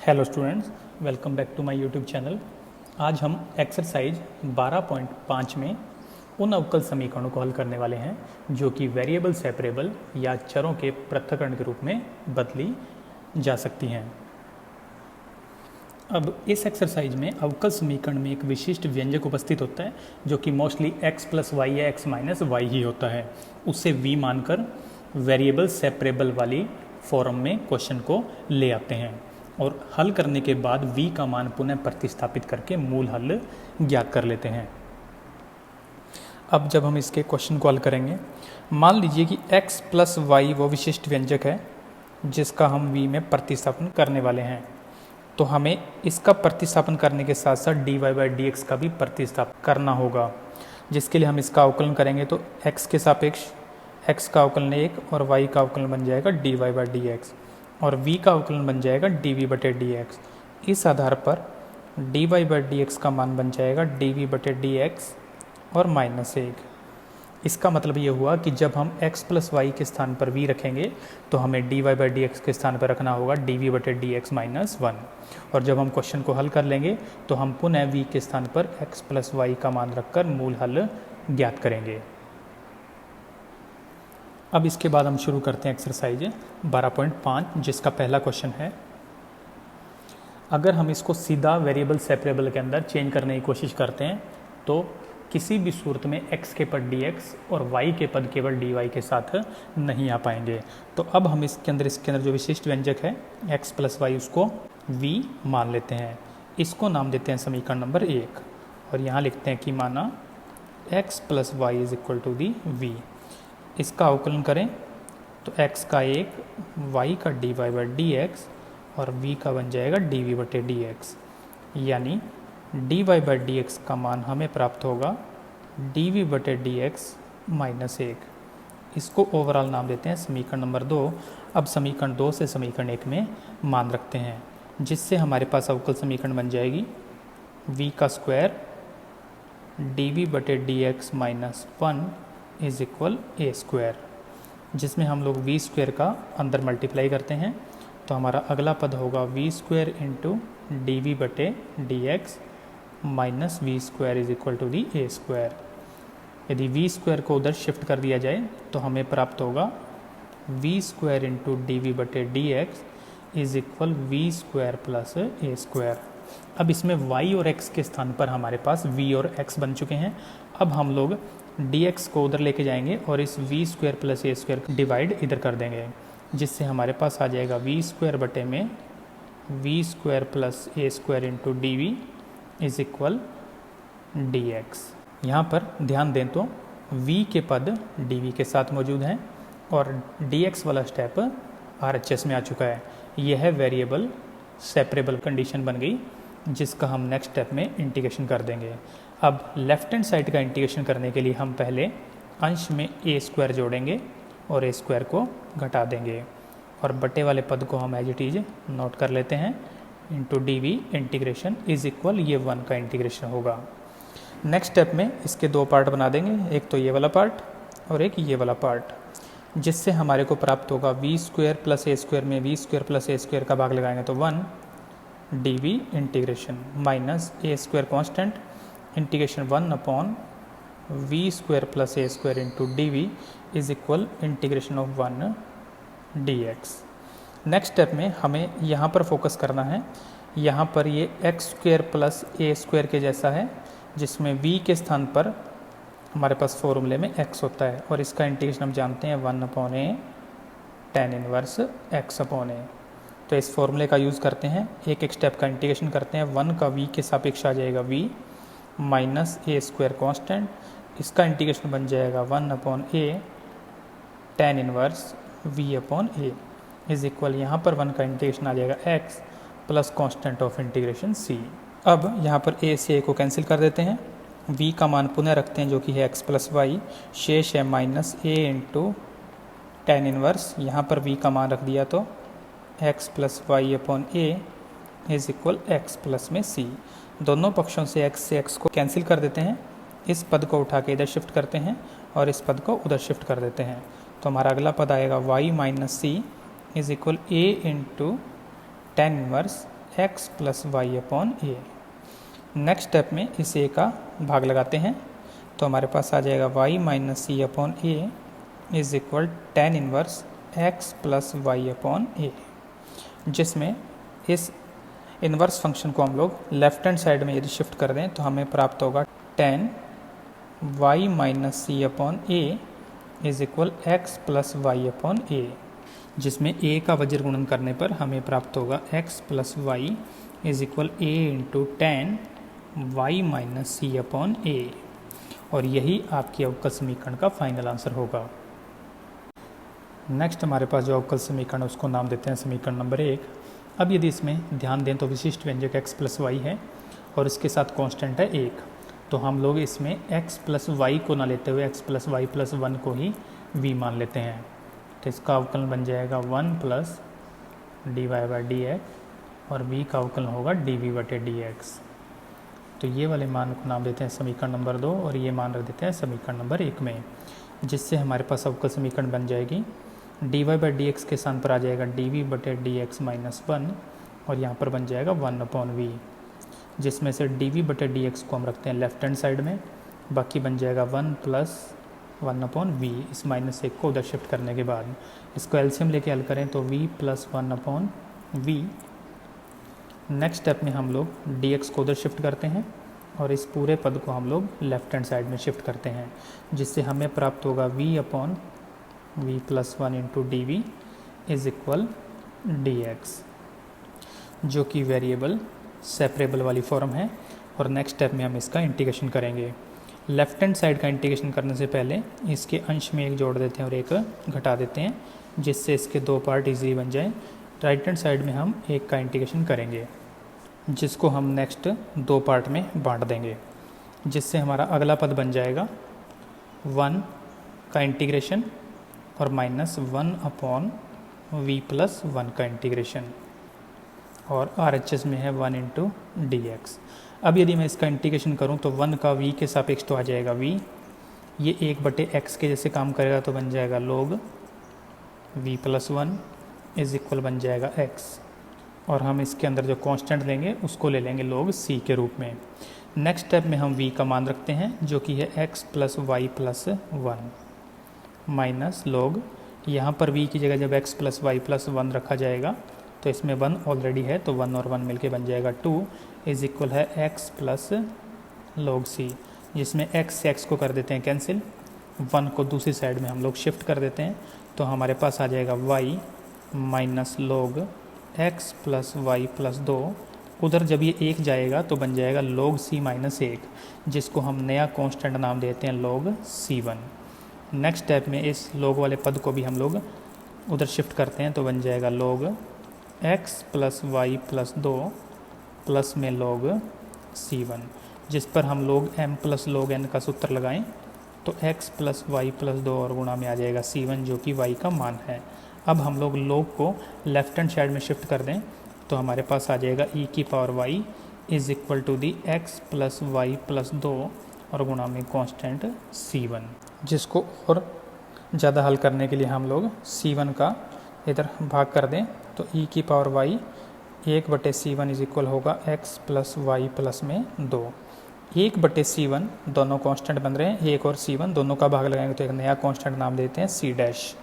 Hello students, welcome back to my YouTube channel. आज हम exercise 12.5 में उन अवकल समीकरणों को हल करने वाले हैं जो कि वेरिएबल सेपरेबल या चरों के पृथक्करण के रूप में बदली जा सकती हैं। अब इस एक्सरसाइज में अवकल समीकरण में एक विशिष्ट व्यंजक उपस्थित होता है जो कि मोस्टली x प्लस वाई या x माइनस वाई ही होता है। उससे v मानकर वेरिएबल सेपरेबल वाली फॉर्म में क्वेश्चन को ले आते हैं और हल करने के बाद v का मान पुनः प्रतिस्थापित करके मूल हल ज्ञात कर लेते हैं। अब जब हम इसके क्वेश्चन को हल करेंगे, मान लीजिए कि x प्लस वाई वो विशिष्ट व्यंजक है जिसका हम v में प्रतिस्थापन करने वाले हैं। तो हमें इसका प्रतिस्थापन करने के साथ साथ dy बाई डी एक्स का भी प्रतिस्थापन करना होगा, जिसके लिए हम इसका अवकलन करेंगे तो x के सापेक्ष x का अवकलन 1 और y का अवकलन बन जाएगा dy बाई डी एक्स और v का अवकलन बन जाएगा dv बटे डी एक्स। इस आधार पर dy बाई डी एक्स का मान बन जाएगा dv बटे डी एक्स और -1। इसका मतलब ये हुआ कि जब हम x प्लस वाई के स्थान पर v रखेंगे तो हमें dy बाई डी एक्स के स्थान पर रखना होगा dv बटे डी एक्स -1। और जब हम क्वेश्चन को हल कर लेंगे तो हम पुनः v के स्थान पर x प्लस वाई का मान रखकर मूल हल ज्ञात करेंगे। अब इसके बाद हम शुरू करते हैं एक्सरसाइज 12.5, जिसका पहला क्वेश्चन है, अगर हम इसको सीधा वेरिएबल सेपरेबल के अंदर चेंज करने की कोशिश करते हैं तो किसी भी सूरत में x के पद dx और y के पद केवल dy के साथ नहीं आ पाएंगे। तो अब हम इसके अंदर जो विशिष्ट व्यंजक है x प्लस वाई उसको v मान लेते हैं। इसको नाम देते हैं समीकरण नंबर 1 और यहाँ लिखते हैं कि माना x plus y is equal to the v। इसका अवकलन करें तो x का 1, y का dy बाई डी एक्स और v का बन जाएगा dv बटे डी एक्स, यानी dy बाई डी एक्स का मान हमें प्राप्त होगा dv बटे डी एक्स -1। इसको ओवरऑल नाम देते हैं समीकरण नंबर 2। अब समीकरण 2 से समीकरण 1 में मान रखते हैं, जिससे हमारे पास अवकल समीकरण बन जाएगी v का स्क्वायर dv बटे D x -1 is equal A square, जिसमें हम लोग v स्क्वायर का अंदर मल्टीप्लाई करते हैं तो हमारा अगला पद होगा v square into D we बटे D x minus V square is equal to the A square. यदि v स्क्वायर को उधर शिफ्ट कर दिया जाए तो हमें प्राप्त होगा v square into D we बटे D x is equal V square plus A square. अब इसमें y और x के स्थान पर हमारे पास v और x बन चुके हैं। अब हम लोग dx को उधर लेके जाएंगे और इस v स्क्वायर प्लस ए स्क्वायर डिवाइड इधर कर देंगे, जिससे हमारे पास आ जाएगा v स्क्वायर बटे में v square plus A square into D v is equal d x. यहाँ पर ध्यान दें तो v के पद dv के साथ मौजूद हैं और dx वाला स्टेप RHS में आ चुका है। यह है वेरिएबल सेपरेबल कंडीशन बन गई, जिसका हम नेक्स्ट स्टेप में इंटीग्रेशन कर देंगे। अब लेफ्ट हैंड साइड का इंटीग्रेशन करने के लिए हम पहले अंश में ए स्क्वायर जोड़ेंगे और ए स्क्वायर को घटा देंगे और बटे वाले पद को हम एज इट इज नोट कर लेते हैं into D v integration is equal ये 1 का इंटीग्रेशन होगा। नेक्स्ट स्टेप में इसके दो पार्ट बना देंगे, एक तो ये वाला पार्ट और एक ये वाला पार्ट, जिससे हमारे को प्राप्त होगा वी स्क्वायर प्लस ए स्क्वायर में वी स्क्वायर प्लस ए स्क्वायर का भाग लगाएंगे तो 1 d v integration minus a square constant integration 1 upon v square plus A square into D v is equal integration of 1 d x. Next step में हमें यहाँ पर focus करना है। यहाँ पर ये एक्स स्क्वायर प्लस ए स्क्वायर के जैसा है, जिसमें v के स्थान पर हमारे पास फॉर्मूले में x होता है और इसका इंटीग्रेशन हम जानते हैं 1 अपॉन ए tan इनवर्स x अपॉन ए। तो इस फॉर्मूले का यूज़ करते हैं, एक एक स्टेप का इंटीग्रेशन करते हैं। 1 का v के सापेक्ष आ जाएगा v minus a square constant, इसका इंटीग्रेशन बन जाएगा 1 upon A tan inverse v upon a is equal, यहाँ पर 1 का इंटीग्रेशन आ जाएगा x plus constant of integration c। अब यहाँ पर a से a को कैंसिल कर देते हैं, v का मान पुनः रखते हैं जो कि है x प्लस वाई, शेष है minus a into tan inverse, यहाँ पर v का मान रख दिया तो x plus y upon a is equal x plus में c। दोनों पक्षों से x को कैंसिल कर देते हैं, इस पद को उठा के इधर शिफ्ट करते हैं और इस पद को उधर शिफ्ट कर देते हैं। तो हमारा अगला पद आएगा y minus c is equal a into tan inverse x plus y upon a. Next step में इस ए का भाग लगाते हैं तो हमारे पास आ जाएगा y minus c upon a is equal tan inverse x plus y upon a, जिसमें इस इन्वर्स फंक्शन को हम लोग लेफ्ट हैंड साइड में यदि शिफ्ट कर दें तो हमें प्राप्त होगा tan y minus c upon a is equal x plus y upon a, जिसमें a का वज्र गुणन करने पर हमें प्राप्त होगा x plus y is equal a into tan y minus c upon a, और यही आपकी अवकल समीकरण का फाइनल आंसर होगा। नेक्स्ट हमारे पास जो अवकल समीकरण है उसको नाम देते हैं समीकरण नंबर 1। अब यदि इसमें ध्यान दें तो विशिष्ट व्यंजक x प्लस वाई है और इसके साथ कांस्टेंट है 1, तो हम लोग इसमें x प्लस वाई को ना लेते हुए x प्लस वाई प्लस 1 को ही v मान लेते हैं। तो इसका अवकलन बन जाएगा 1 plus d y by d x और v का अवकलन होगा डी वी बटे डी एक्स। तो ये वाले मान को नाम देते हैं समीकरण नंबर 2 और ये मान रख देते हैं समीकरण नंबर 1 में, जिससे हमारे पास अवकल समीकरण बन जाएगी d y by d x के स्थान पर आ जाएगा डी वी बटे डी एक्स माइनस 1 और यहाँ पर बन जाएगा 1 अपॉन वी, जिसमें से डी वी बटे डी एक्स को हम रखते हैं लेफ्ट हैंड साइड में, बाकी बन जाएगा 1 प्लस 1 अपॉन वी। इस माइनस 1 को उधर शिफ्ट करने के बाद इसको एलसीएम लेके हल करें तो v plus 1 upon v. Next step में हम लोग dx को उधर शिफ्ट करते हैं और इस पूरे पद को हम लोग लेफ्ट हैंड साइड में शिफ्ट करते हैं, जिससे हमें प्राप्त होगा v अपॉन v plus 1 into D v is equal d x, जो कि वेरिएबल सेपरेबल वाली फॉर्म है। और नेक्स्ट स्टेप में हम इसका इंटीग्रेशन करेंगे। लेफ्ट हैंड साइड का इंटीग्रेशन करने से पहले इसके अंश में एक जोड़ देते हैं और एक घटा देते हैं, जिससे इसके दो पार्ट इजीली बन जाएं। राइट हैंड साइड में हम एक का इंटीग्रेशन करेंगे, जिसको हम नेक्स्ट दो पार्ट में बांट देंगे, जिससे हमारा अगला पद बन जाएगा 1 का इंटीग्रेशन और माइनस 1 अपॉन वी प्लस 1 का इंटीग्रेशन, और RHS में है 1 इंटू डी एक्स। अब यदि मैं इसका इंटीग्रेशन करूं तो 1 का v के सापेक्ष तो आ जाएगा v, ये 1 बटे x के जैसे काम करेगा तो बन जाएगा log v plus 1 is equal बन जाएगा x, और हम इसके अंदर जो कांस्टेंट लेंगे उसको ले लेंगे log c के रूप में। नेक्स्ट स्टेप में हम v का मान रखते हैं जो कि है x plus y plus 1 minus log, यहाँ पर v की जगह जब x प्लस वाई प्लस 1 रखा जाएगा तो इसमें 1 ऑलरेडी है तो 1 और 1 मिलके बन जाएगा 2 इज इक्वल है x प्लस log c, जिसमें x से x को कर देते हैं कैंसिल, 1 को दूसरी साइड में हम लोग शिफ्ट कर देते हैं तो हमारे पास आ जाएगा y minus log x plus y plus 2। उधर जब ये 1 जाएगा तो बन जाएगा log c माइनस 1, जिसको हम नया कांस्टेंट नाम देते हैं log c1। नेक्स्ट स्टेप में इस log वाले पद को भी हम लोग उधर शिफ्ट करते हैं तो बन जाएगा log x plus y plus 2 plus में log c1, जिस पर हम लोग m प्लस log n का सूत्र लगाएं तो x प्लस वाई प्लस 2 और गुणा में आ जाएगा c1 जो कि y का मान है। अब हम लोग log को लेफ्ट हैंड साइड में शिफ्ट कर दें तो हमारे पास आ जाएगा e की power y is equal to the x plus y plus 2 और गुणा में कांस्टेंट c1, जिसको और ज़्यादा हल करने के लिए हम लोग c1 का इधर भाग कर दें तो e की पावर y 1 बटे c1 इज इक्वल होगा x प्लस वाई प्लस में 2। 1 बटे c1 दोनों कांस्टेंट बन रहे हैं, 1 और c1 दोनों का भाग लगाएंगे तो एक नया कांस्टेंट नाम देते हैं c dash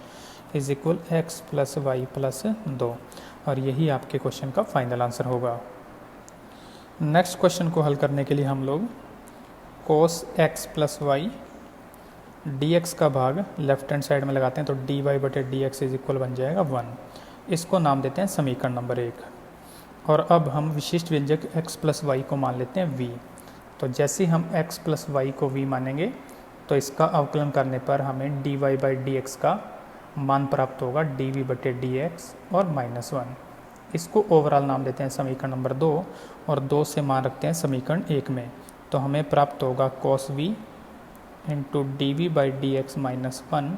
is equal x plus y plus 2, और यही आपके क्वेश्चन का फाइनल आंसर होगा। नेक्स्ट क्वेश्चन को हल करने के लिए हम लोग cos x plus y dx का भाग लेफ्ट हैंड साइड में लगाते हैं तो dy बटे dx इज इक्वल बन जाएगा 1, इसको नाम देते हैं समीकरण नंबर 1। और अब हम विशिष्ट व्यंजक x प्लस वाई को मान लेते हैं v। तो जैसे हम x प्लस वाई को v मानेंगे तो इसका अवकलन करने पर हमें dy बाई dx का मान प्राप्त होगा dv बटे dx और माइनस 1। इसको ओवरऑल नाम देते हैं समीकरण नंबर 2 और 2 से मान रखते हैं समीकरण 1 में, तो हमें प्राप्त होगा cos v into D v by d x minus 1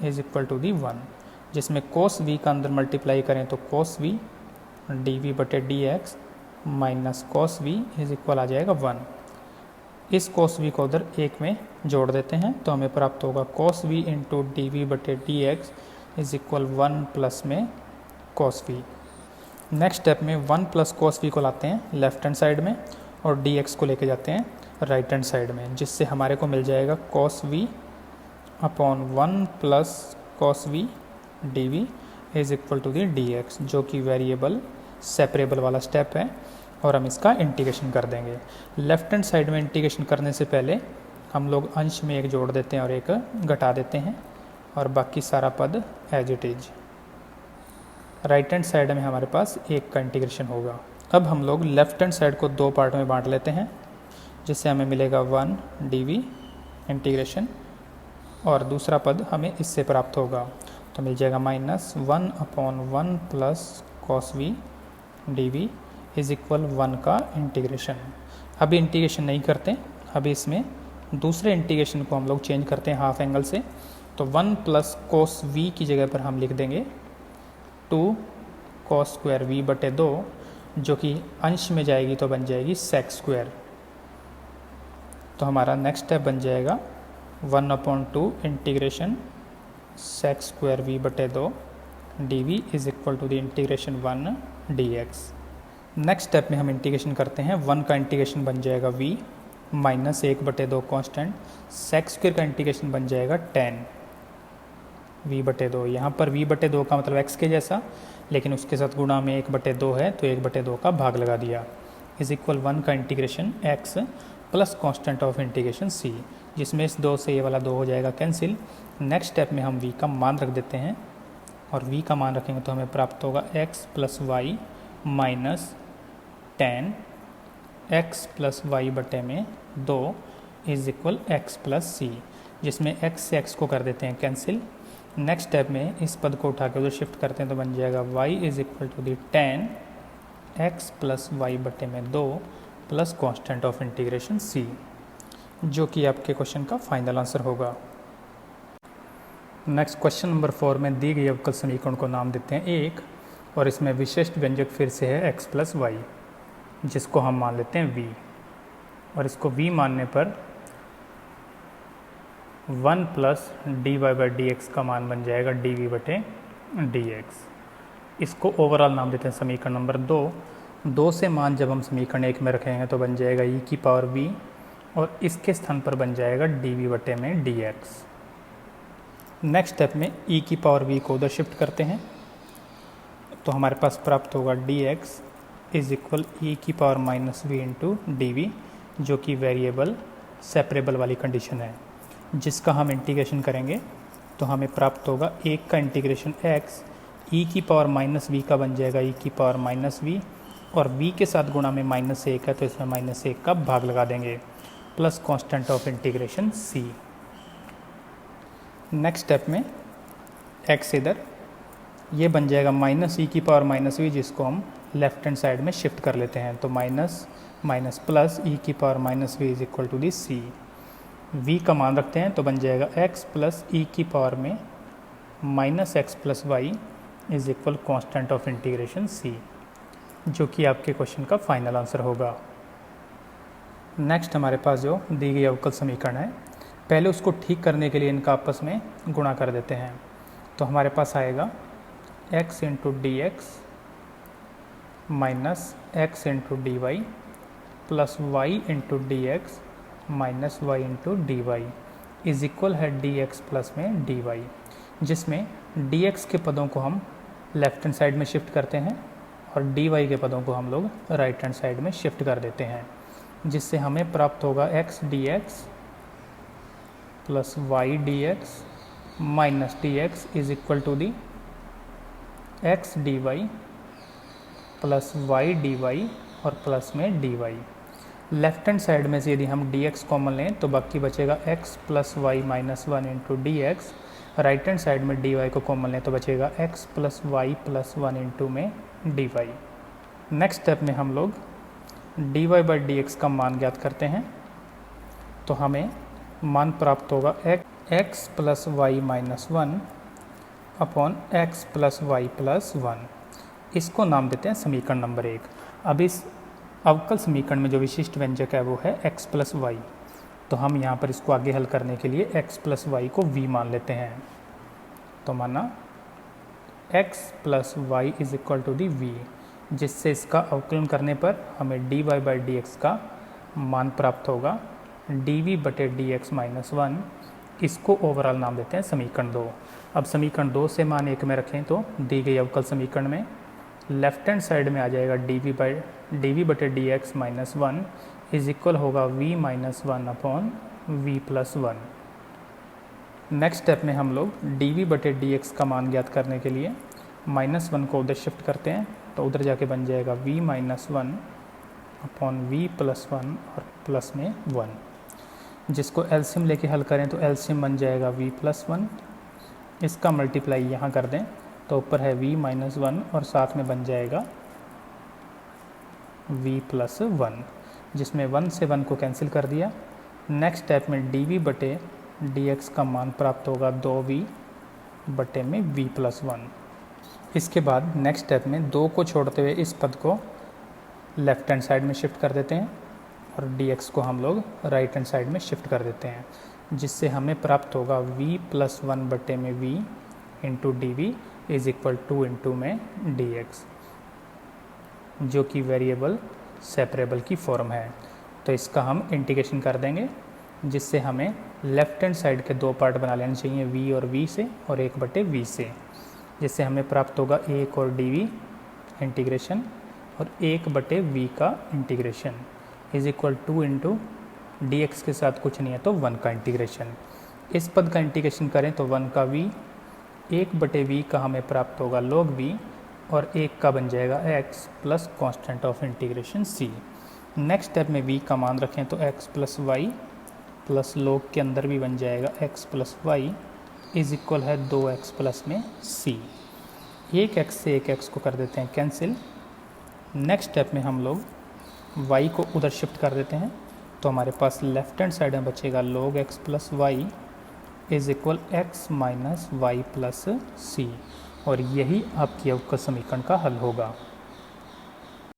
is equal to the 1, जिसमें cos v का अंदर मल्टीप्लाई करें तो cos v डी वी बटे D x minus cos v is equal आ जाएगा 1। इस cos v को उधर 1 में जोड़ देते हैं तो हमें प्राप्त होगा cos v into D we बटे D x is equal 1 plus में cos v। नेक्स्ट स्टेप में 1 प्लस कॉस वी को लाते हैं लेफ्ट हैंड साइड में और डी एक्स को लेके जाते हैं राइट हैंड साइड में, जिससे हमारे को मिल जाएगा cos v upon 1 plus cos v d v is equal to the d x, जो कि वेरिएबल सेपरेबल वाला स्टेप है और हम इसका इंटीग्रेशन कर देंगे। लेफ्ट हैंड साइड में इंटीग्रेशन करने से पहले हम लोग अंश में एक जोड़ देते हैं और एक घटा देते हैं और बाकी सारा पद as it is. Right hand side में हमारे पास एक का इंटीग्रेशन होगा। अब हम लोग लेफ्ट हैंड साइड को दो पार्ट में बांट लेते हैं, जिससे हमें मिलेगा 1 डी वी इंटीग्रेशन और दूसरा पद हमें इससे प्राप्त होगा, तो मिल जाएगा -1 upon 1 plus cos v d v is equal 1 का इंटीग्रेशन। अभी इंटीग्रेशन नहीं करते, अभी इसमें दूसरे इंटीग्रेशन को हम लोग चेंज करते हैं हाफ एंगल से, तो 1 प्लस कॉस वी की जगह पर हम लिख देंगे 2 कॉस स्क्वायर वी बटे 2, जो कि अंश में जाएगी तो बन जाएगी सेक स्क्वायर। तो हमारा नेक्स्ट स्टेप बन जाएगा 1/2 इंटीग्रेशन सेक स्क्वायर वी बटे 2 d v is equal to the integration 1 d x. Next step में हम इंटीग्रेशन करते हैं, 1 का इंटीग्रेशन बन जाएगा v minus 1/2 constant, sec square का इंटीग्रेशन बन जाएगा 10 v बटे 2। यहाँ पर v बटे 2 का मतलब x के जैसा, लेकिन उसके साथ गुणा में 1/2 है तो 1/2 का भाग लगा दिया, इज इक्वल 1 का integration x plus constant of integration c, जिसमें इस 2 से ये वाला 2 हो जाएगा कैंसिल। नेक्स्ट स्टेप में हम v का मान रख देते हैं और v का मान रखेंगे तो हमें प्राप्त होगा x plus y minus 10 x plus y बटे में 2 is equal x plus c, जिसमें x से x को कर देते हैं कैंसिल। नेक्स्ट स्टेप में इस पद को उठा के उधर शिफ्ट करते हैं तो बन जाएगा y is equal to the 10 x plus y बटे में 2 plus constant of integration c, जो कि आपके क्वेश्चन का फाइनल आंसर होगा। नेक्स्ट क्वेश्चन नंबर 4 में दी गई अवकल समीकरण को नाम देते हैं 1 और इसमें विशिष्ट व्यंजक फिर से है x प्लस वाई, जिसको हम मान लेते हैं v, और इसको v मानने पर 1 plus d y by d x का मान बन जाएगा डी वी बटे डी एक्स। इसको ओवरऑल नाम देते हैं समीकरण नंबर 2 से मान जब हम समीकरण 1 में रखेंगे तो बन जाएगा e की पावर v और इसके स्थान पर बन जाएगा डी वी बटे में डी एक्स। नेक्स्ट स्टेप में e की पावर v को उधर शिफ्ट करते हैं तो हमारे पास प्राप्त होगा d x is equal e की power minus v into D v, जो कि वेरिएबल सेपरेबल वाली कंडीशन है, जिसका हम इंटीग्रेशन करेंगे तो हमें प्राप्त होगा 1 का इंटीग्रेशन x ई की पावर माइनस वी का बन जाएगा ई की पावर माइनस वी, और v के साथ गुणा में -1 है तो इसमें -1 का भाग लगा देंगे, plus constant of integration c। Next step में x इधर ये बन जाएगा माइनस ई की पावर माइनस वी, जिसको हम लेफ्ट हैंड साइड में शिफ्ट कर लेते हैं तो माइनस माइनस प्लस ई की power minus v is equal to the c. V का मान रखते हैं तो बन जाएगा x प्लस ई की पावर में minus x plus y is equal constant of integration c, जो कि आपके क्वेश्चन का फाइनल आंसर होगा। नेक्स्ट हमारे पास जो दी गई अवकल समीकरण है, पहले उसको ठीक करने के लिए इनका आपस में गुणा कर देते हैं तो हमारे पास आएगा x into d x minus x into d y plus y into d x minus y into d y is equal है डी एक्स प्लस में डी वाई, जिसमें डी एक्स के पदों को हम लेफ्ट हैंड साइड में shift करते हैं और डी वाई के पदों को हम लोग राइट हैंड साइड में शिफ्ट कर देते हैं, जिससे हमें प्राप्त होगा x d x plus y d x minus d x is equal to the x d y plus y d y और प्लस में d y. Left hand side में से यदि हम डी एक्स कॉमन लें तो बाकी बचेगा x plus y minus 1 into d x, right hand side में डी वाई को कॉमन लें तो बचेगा x plus y plus 1 into में डी वाई। नेक्स्ट स्टेप में हम लोग d y by d x का मान ज्ञात करते हैं तो हमें मान प्राप्त होगा x plus y minus 1 upon x plus y plus 1। इसको नाम देते हैं समीकरण नंबर 1। अब इस अवकल समीकरण में जो विशिष्ट व्यंजक है वो है x प्लस वाई, तो हम यहाँ पर इसको आगे हल करने के लिए x प्लस वाई को v मान लेते हैं। तो माना x plus y is equal to the v, जिससे इसका अवकलन करने पर हमें dy/dx का मान प्राप्त होगा dv/dx - 1। इसको ओवरऑल नाम देते हैं समीकरण 2। अब समीकरण 2 से मान 1 में रखें तो दी गई अवकल समीकरण में लेफ्ट हैंड साइड में आ जाएगा dv/dx - 1 इज इक्वल होगा v - 1/v+1। नेक्स्ट स्टेप में हम लोग dv/dx का मान ज्ञात करने के लिए -1 को उधर शिफ्ट करते हैं, तो उधर जाके बन जाएगा v - 1/v+1 और प्लस में 1। जिसको एलसीएम लेके हल करें तो एलसीएम बन जाएगा v+1, इसका मल्टीप्लाई यहाँ कर दें तो ऊपर है v - 1 और साथ में बन जाएगा v+1, जिसमें 1 से 1 को कैंसिल कर दिया। नेक्स्ट स्टेप में dv/dx का मान प्राप्त होगा 2v/v+1। इसके बाद नेक्स्ट स्टेप में 2 को छोड़ते हुए इस पद को लेफ्ट हैंड साइड में शिफ्ट कर देते हैं और dx को हम लोग राइट हैंड साइड में शिफ्ट कर देते हैं, जिससे हमें प्राप्त होगा v+1/v into dv is equal two into में dx, जो कि वेरिएबल सेपरेबल की फॉर्म है। तो इसका हम इंटीग्रेशन कर देंगे, जिससे हमें लेफ्ट हैंड साइड के 2 पार्ट बना लेने चाहिए v और v से और 1/v से, जिससे हमें प्राप्त होगा 1 और dv इंटीग्रेशन और 1/v का integration is equal two into dx के साथ कुछ नहीं है तो 1 का इंटीग्रेशन। इस पद का इंटीग्रेशन करें तो 1 का v, 1/v का हमें प्राप्त होगा log v और 1 का बन जाएगा x plus constant of integration c। Next step में v का मान रखें तो x plus y plus log के अंदर भी बन जाएगा x plus y is equal है 2x प्लस में c। एक x से एक x को कर देते हैं कैंसिल। नेक्स्ट स्टेप में हम लोग y को उधर शिफ्ट कर देते हैं, तो हमारे पास लेफ्ट हैंड साइड में बचेगा log x plus y is equal x minus y plus c, और यही आपकी अवकल समीकरण का हल होगा।